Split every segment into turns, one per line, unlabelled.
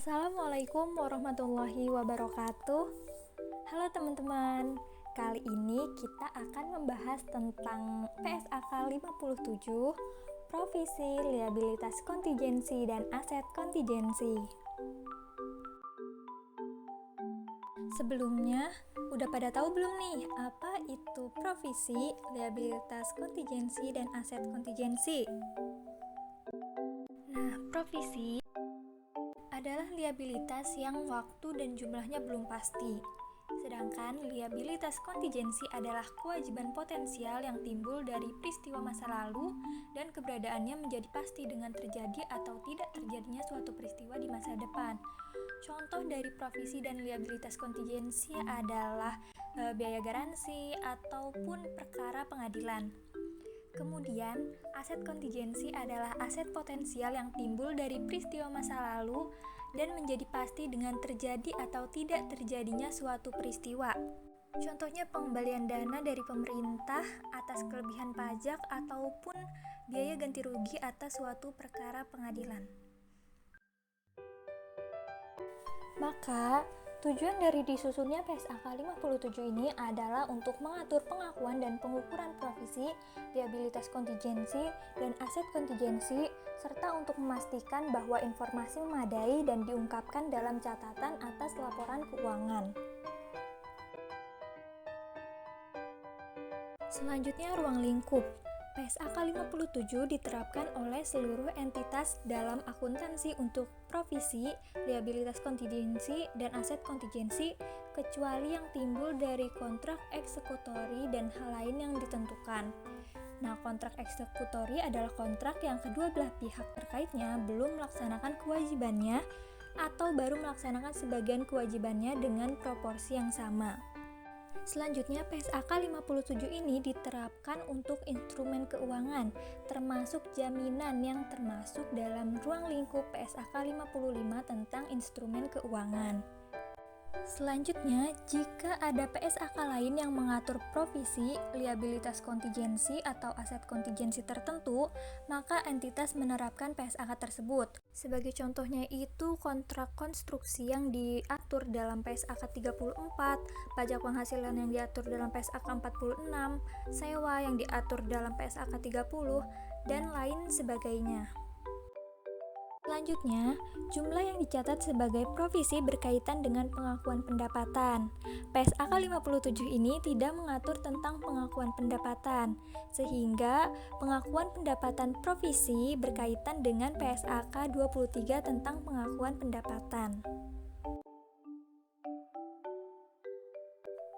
Assalamualaikum warahmatullahi wabarakatuh. Halo teman-teman, kali ini kita akan membahas tentang PSAK 57, Provisi Liabilitas Kontingensi dan Aset Kontingensi. Sebelumnya, udah pada tahu belum nih apa itu provisi, liabilitas kontingensi, dan aset kontingensi? Nah, provisi adalah liabilitas yang waktu dan jumlahnya belum pasti. Sedangkan liabilitas kontingensi adalah kewajiban potensial yang timbul dari peristiwa masa lalu dan keberadaannya menjadi pasti dengan terjadi atau tidak terjadinya suatu peristiwa di masa depan. Contoh dari provisi dan liabilitas kontingensi adalah biaya garansi ataupun perkara pengadilan. Kemudian, aset kontingensi adalah aset potensial yang timbul dari peristiwa masa lalu dan menjadi pasti dengan terjadi atau tidak terjadinya suatu peristiwa. Contohnya pengembalian dana dari pemerintah atas kelebihan pajak ataupun biaya ganti rugi atas suatu perkara pengadilan. Maka, tujuan dari disusunnya PSAK 57 ini adalah untuk mengatur pengakuan dan pengukuran provisi, liabilitas kontingensi, dan aset kontingensi, serta untuk memastikan bahwa informasi memadai dan diungkapkan dalam catatan atas laporan keuangan. Selanjutnya, ruang lingkup. PSAK 57 diterapkan oleh seluruh entitas dalam akuntansi untuk provisi, liabilitas kontingensi, dan aset kontingensi, kecuali yang timbul dari kontrak eksekutori dan hal lain yang ditentukan. Nah, kontrak eksekutori adalah kontrak yang kedua belah pihak terkaitnya belum melaksanakan kewajibannya atau baru melaksanakan sebagian kewajibannya dengan proporsi yang sama. Selanjutnya, PSAK 57 ini diterapkan untuk instrumen keuangan, termasuk jaminan yang termasuk dalam ruang lingkup PSAK 55 tentang instrumen keuangan. Selanjutnya, jika ada PSAK lain yang mengatur provisi, liabilitas kontingensi, atau aset kontingensi tertentu, maka entitas menerapkan PSAK tersebut. Sebagai contohnya itu kontrak konstruksi yang diatur dalam PSAK 34, pajak penghasilan yang diatur dalam PSAK 46, sewa yang diatur dalam PSAK 30, dan lain sebagainya. Selanjutnya, jumlah yang dicatat sebagai provisi berkaitan dengan pengakuan pendapatan. PSAK 57 ini tidak mengatur tentang pengakuan pendapatan, sehingga pengakuan pendapatan provisi berkaitan dengan PSAK 23 tentang pengakuan pendapatan.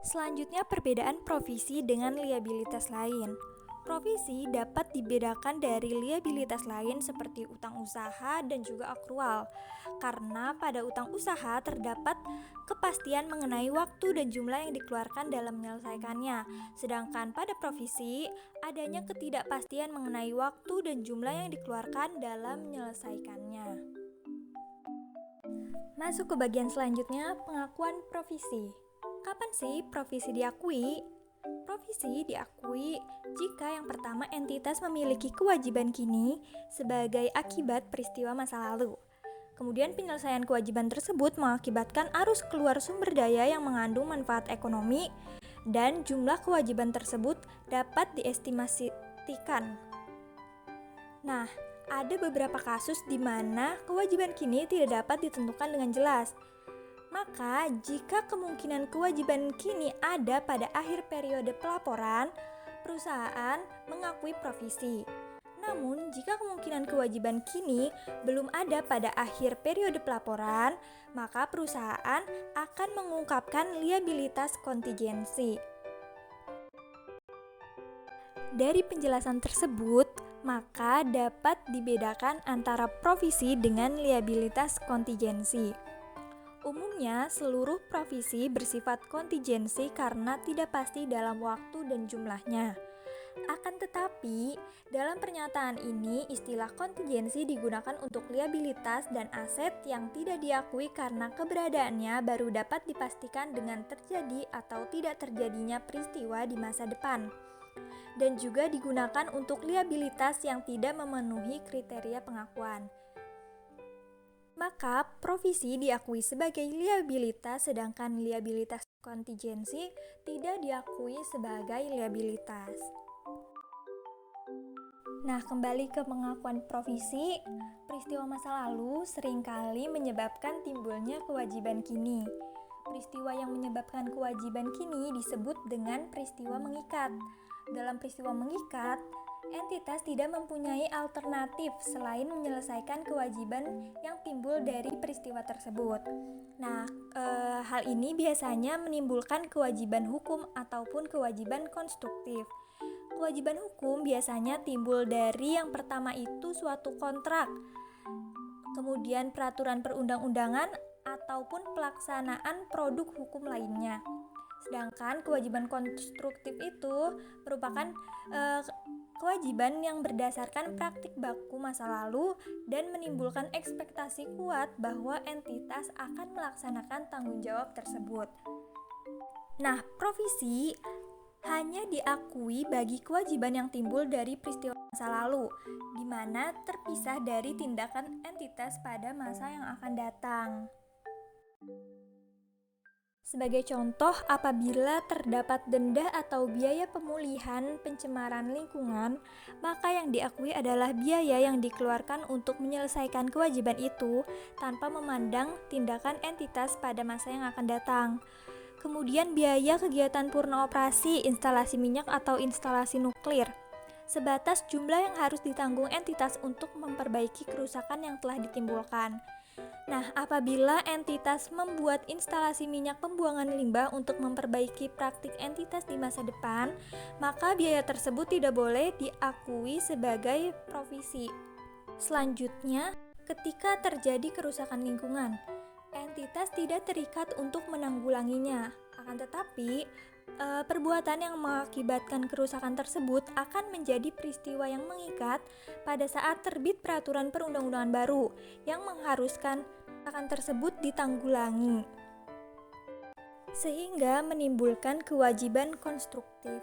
Selanjutnya, perbedaan provisi dengan liabilitas lain. Provisi dapat dibedakan dari liabilitas lain seperti utang usaha dan juga akrual, karena pada utang usaha terdapat kepastian mengenai waktu dan jumlah yang dikeluarkan dalam menyelesaikannya, sedangkan pada provisi adanya ketidakpastian mengenai waktu dan jumlah yang dikeluarkan dalam menyelesaikannya. Masuk ke bagian selanjutnya, pengakuan provisi. Kapan sih provisi diakui? Provisi diakui jika yang pertama entitas memiliki kewajiban kini sebagai akibat peristiwa masa lalu. Kemudian penyelesaian kewajiban tersebut mengakibatkan arus keluar sumber daya yang mengandung manfaat ekonomi dan jumlah kewajiban tersebut dapat diestimasikan. Nah, ada beberapa kasus di mana kewajiban kini tidak dapat ditentukan dengan jelas. Maka, jika kemungkinan kewajiban kini ada pada akhir periode pelaporan, perusahaan mengakui provisi. Namun, jika kemungkinan kewajiban kini belum ada pada akhir periode pelaporan, maka perusahaan akan mengungkapkan liabilitas kontingensi. Dari penjelasan tersebut, maka dapat dibedakan antara provisi dengan liabilitas kontingensi. Umumnya, seluruh provisi bersifat kontingensi karena tidak pasti dalam waktu dan jumlahnya. Akan tetapi, dalam pernyataan ini istilah kontingensi digunakan untuk liabilitas dan aset yang tidak diakui karena keberadaannya baru dapat dipastikan dengan terjadi atau tidak terjadinya peristiwa di masa depan. Dan juga digunakan untuk liabilitas yang tidak memenuhi kriteria pengakuan. Maka provisi diakui sebagai liabilitas sedangkan liabilitas kontingensi tidak diakui sebagai liabilitas. Nah, kembali ke pengakuan provisi, peristiwa masa lalu seringkali menyebabkan timbulnya kewajiban kini. Peristiwa yang menyebabkan kewajiban kini disebut dengan peristiwa mengikat. Dalam peristiwa mengikat, entitas tidak mempunyai alternatif selain menyelesaikan kewajiban yang timbul dari peristiwa tersebut. Nah, hal ini biasanya menimbulkan kewajiban hukum ataupun kewajiban konstruktif. Kewajiban hukum biasanya timbul dari yang pertama itu suatu kontrak, kemudian peraturan perundang-undangan ataupun pelaksanaan produk hukum lainnya. Sedangkan kewajiban konstruktif itu merupakan kewajiban yang berdasarkan praktik baku masa lalu dan menimbulkan ekspektasi kuat bahwa entitas akan melaksanakan tanggung jawab tersebut. Nah, provisi hanya diakui bagi kewajiban yang timbul dari peristiwa masa lalu, di mana terpisah dari tindakan entitas pada masa yang akan datang. Sebagai contoh, apabila terdapat denda atau biaya pemulihan pencemaran lingkungan, maka yang diakui adalah biaya yang dikeluarkan untuk menyelesaikan kewajiban itu tanpa memandang tindakan entitas pada masa yang akan datang. Kemudian biaya kegiatan purna operasi instalasi minyak atau instalasi nuklir, sebatas jumlah yang harus ditanggung entitas untuk memperbaiki kerusakan yang telah ditimbulkan. Nah, apabila entitas membuat instalasi minyak pembuangan limbah untuk memperbaiki praktik entitas di masa depan, maka biaya tersebut tidak boleh diakui sebagai provisi. Selanjutnya, ketika terjadi kerusakan lingkungan, entitas tidak terikat untuk menanggulanginya. Akan tetapi, perbuatan yang mengakibatkan kerusakan tersebut akan menjadi peristiwa yang mengikat pada saat terbit peraturan perundang-undangan baru yang mengharuskan kerusakan tersebut ditanggulangi, sehingga menimbulkan kewajiban konstruktif.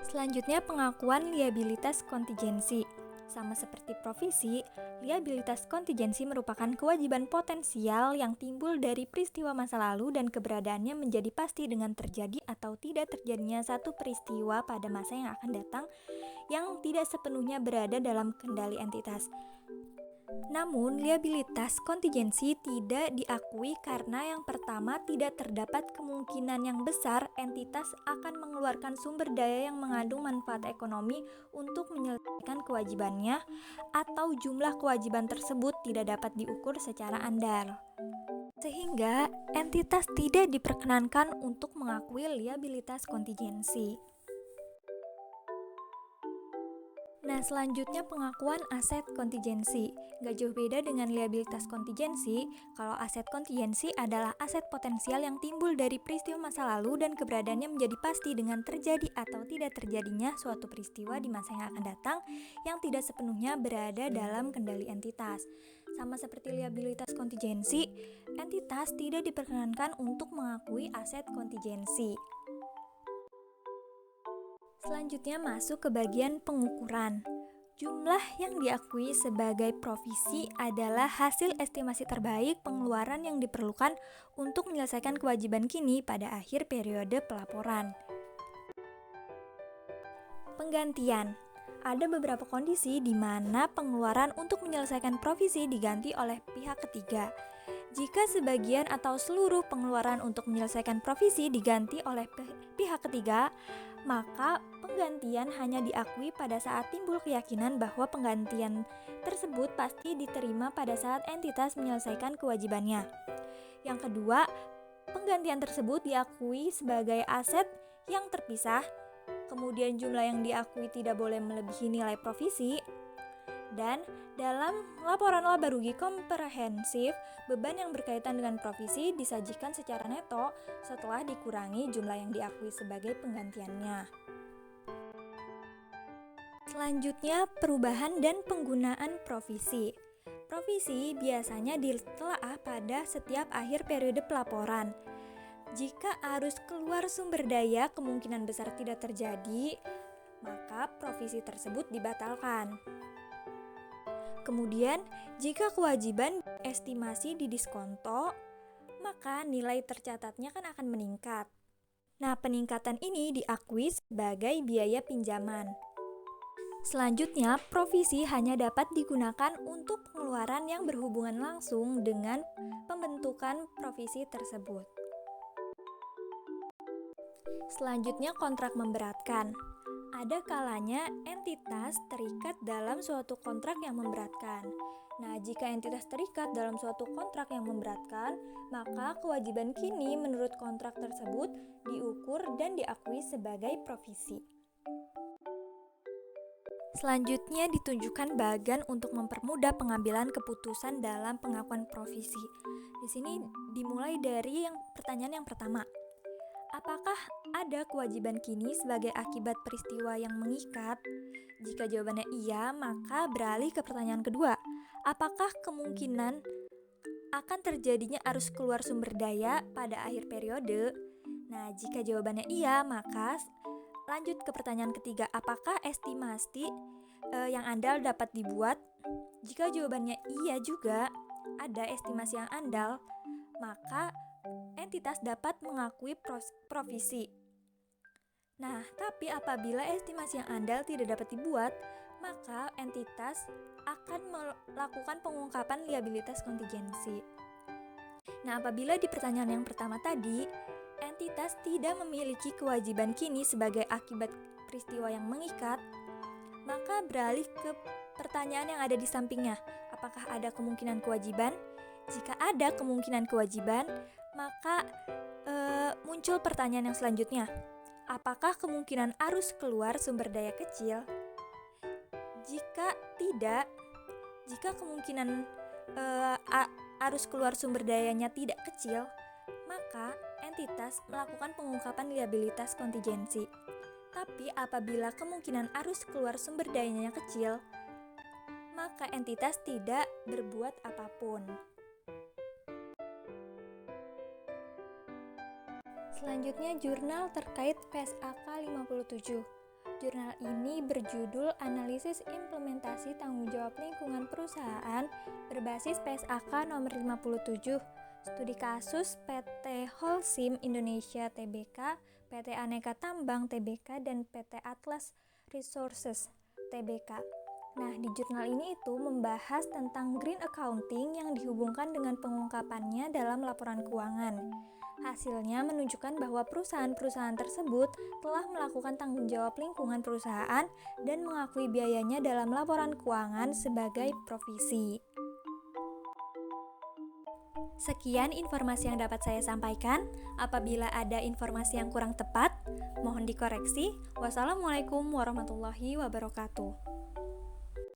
Selanjutnya, pengakuan liabilitas kontingensi. Sama seperti provisi, liabilitas kontingensi merupakan kewajiban potensial yang timbul dari peristiwa masa lalu dan keberadaannya menjadi pasti dengan terjadi atau tidak terjadinya satu peristiwa pada masa yang akan datang yang tidak sepenuhnya berada dalam kendali entitas. Namun, liabilitas kontingensi tidak diakui karena yang pertama tidak terdapat kemungkinan yang besar entitas akan mengeluarkan sumber daya yang mengandung manfaat ekonomi untuk menyelesaikan kewajibannya atau jumlah kewajiban tersebut tidak dapat diukur secara andal. Sehingga entitas tidak diperkenankan untuk mengakui liabilitas kontingensi. Nah, selanjutnya pengakuan aset kontingensi. Gak jauh beda dengan liabilitas kontingensi, kalau aset kontingensi adalah aset potensial yang timbul dari peristiwa masa lalu dan keberadaannya menjadi pasti dengan terjadi atau tidak terjadinya suatu peristiwa di masa yang akan datang yang tidak sepenuhnya berada dalam kendali entitas. Sama seperti liabilitas kontingensi, entitas tidak diperkenankan untuk mengakui aset kontingensi. Selanjutnya masuk ke bagian pengukuran. Jumlah yang diakui sebagai provisi adalah hasil estimasi terbaik pengeluaran yang diperlukan untuk menyelesaikan kewajiban kini pada akhir periode pelaporan. Penggantian. Ada beberapa kondisi di mana pengeluaran untuk menyelesaikan provisi diganti oleh pihak ketiga. Jika sebagian atau seluruh pengeluaran untuk menyelesaikan provisi diganti oleh pihak ketiga, maka penggantian hanya diakui pada saat timbul keyakinan bahwa penggantian tersebut pasti diterima pada saat entitas menyelesaikan kewajibannya. Yang kedua, penggantian tersebut diakui sebagai aset yang terpisah, kemudian jumlah yang diakui tidak boleh melebihi nilai provisi, dan dalam laporan laba rugi komprehensif, beban yang berkaitan dengan provisi disajikan secara neto setelah dikurangi jumlah yang diakui sebagai penggantiannya. Selanjutnya, perubahan dan penggunaan provisi. Provisi biasanya ditelaah pada setiap akhir periode pelaporan. Jika arus keluar sumber daya kemungkinan besar tidak terjadi, maka provisi tersebut dibatalkan. Kemudian, jika kewajiban estimasi di diskonto, maka nilai tercatatnya kan akan meningkat. Nah, peningkatan ini diakui sebagai biaya pinjaman. Selanjutnya, provisi hanya dapat digunakan untuk pengeluaran yang berhubungan langsung dengan pembentukan provisi tersebut. Selanjutnya, kontrak memberatkan. Ada kalanya entitas terikat dalam suatu kontrak yang memberatkan. Nah, jika entitas terikat dalam suatu kontrak yang memberatkan, maka kewajiban kini menurut kontrak tersebut diukur dan diakui sebagai provisi. Selanjutnya ditunjukkan bagan untuk mempermudah pengambilan keputusan dalam pengakuan provisi. Di sini dimulai dari pertanyaan yang pertama. Apakah ada kewajiban kini sebagai akibat peristiwa yang mengikat? Jika jawabannya iya, maka beralih ke pertanyaan kedua. Apakah kemungkinan akan terjadinya arus keluar sumber daya pada akhir periode? Nah, jika jawabannya iya, maka lanjut ke pertanyaan ketiga. Apakah estimasi yang andal dapat dibuat? Jika jawabannya iya juga, ada estimasi yang andal, maka entitas dapat mengakui provisi. Nah, tapi apabila estimasi yang andal tidak dapat dibuat, maka entitas akan melakukan pengungkapan liabilitas kontingensi. Nah, apabila di pertanyaan yang pertama tadi, entitas tidak memiliki kewajiban kini sebagai akibat peristiwa yang mengikat, maka beralih ke pertanyaan yang ada di sampingnya. Apakah ada kemungkinan kewajiban? Jika ada kemungkinan kewajiban, maka muncul pertanyaan yang selanjutnya. Apakah kemungkinan arus keluar sumber daya kecil? Jika tidak, jika kemungkinan arus keluar sumber dayanya tidak kecil, maka entitas melakukan pengungkapan liabilitas kontingensi. Tapi apabila kemungkinan arus keluar sumber dayanya kecil, maka entitas tidak berbuat apapun. Selanjutnya, jurnal terkait PSAK 57. Jurnal ini berjudul Analisis Implementasi Tanggung Jawab Lingkungan Perusahaan berbasis PSAK nomor 57, studi kasus PT Holcim Indonesia Tbk, PT Aneka Tambang Tbk, dan PT Atlas Resources Tbk. Nah, di jurnal ini itu membahas tentang green accounting yang dihubungkan dengan pengungkapannya dalam laporan keuangan. Hasilnya menunjukkan bahwa perusahaan-perusahaan tersebut telah melakukan tanggung jawab lingkungan perusahaan dan mengakui biayanya dalam laporan keuangan sebagai provisi. Sekian informasi yang dapat saya sampaikan. Apabila ada informasi yang kurang tepat, mohon dikoreksi. Wassalamualaikum warahmatullahi wabarakatuh.